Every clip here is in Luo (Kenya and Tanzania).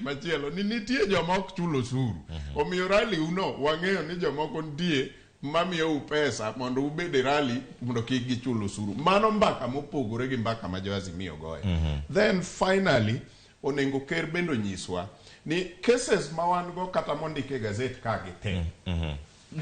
wach machielo ni nitie joma ok chulo osuru. Omiyo rally uno wang'eyo ni jomoko nitie mamiyo pesa mondo ubed rally mondo kik gichulo osuru. Mano mbaka mopogore gi mbaka ma jo-Azimio goyo. Then finally onego ker bendo nyiswa ni cases ma wan go kata mondike gazet ka gite.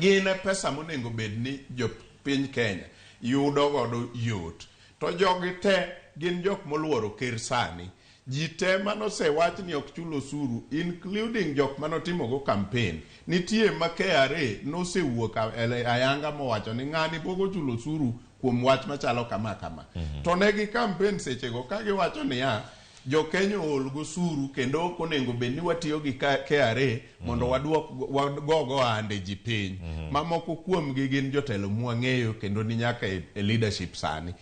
Gine pesa monego bed ni jopiny Kenya yudo godo yot. To jogi te gin jok moluoro ker sani. Ji te manosewach ni ok chulo osuru, including jok manotimo go campaign. Nitie ma KRA nosewuok ayanga mowacho ni ng'ani pok ochulo osuru kuom wach machalo kama kama. To negi campaign sechego ka giwacho niya, jo Kenya ol gosuru kendo ok onego bed ni watiyo gi KRA mondo wagogo ande ji piny. Mamoko kuom gi gin jotelo mwang'eyo kendo ni nyaka e leadership sani.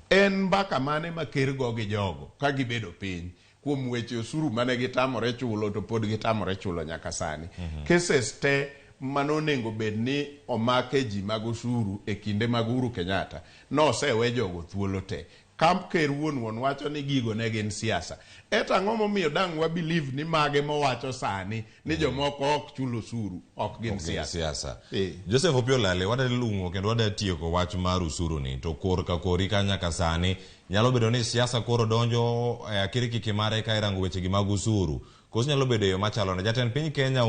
En mbaka mane ma ker go gi jogo ka gibedo piny kuom weche osuru mane gitamore chulo to pod gitamore chulo nyaka sani. Cases te manonengo bed ni omake ji mag osuru e kinde mag Uhuru Kenyatta nosewe jogo thuolo te. Kamp ker wuon wacho ni gigo ne gin siasa. Eta ang'o momiyo dang' wa believe ni mage mowacho sani ni jomoko ok chulo osuru ok gin siasa. Joseph Opiolale, wada lungo kendo wada tieko wach mar usuru ni to kor ka kori ka nyaka sani nyalo bedo ni siasa koro donjo akiri kiki mare ka irango weche gi mag usuru. Koso nyalo bedo yo machalo na jatend piny Kenya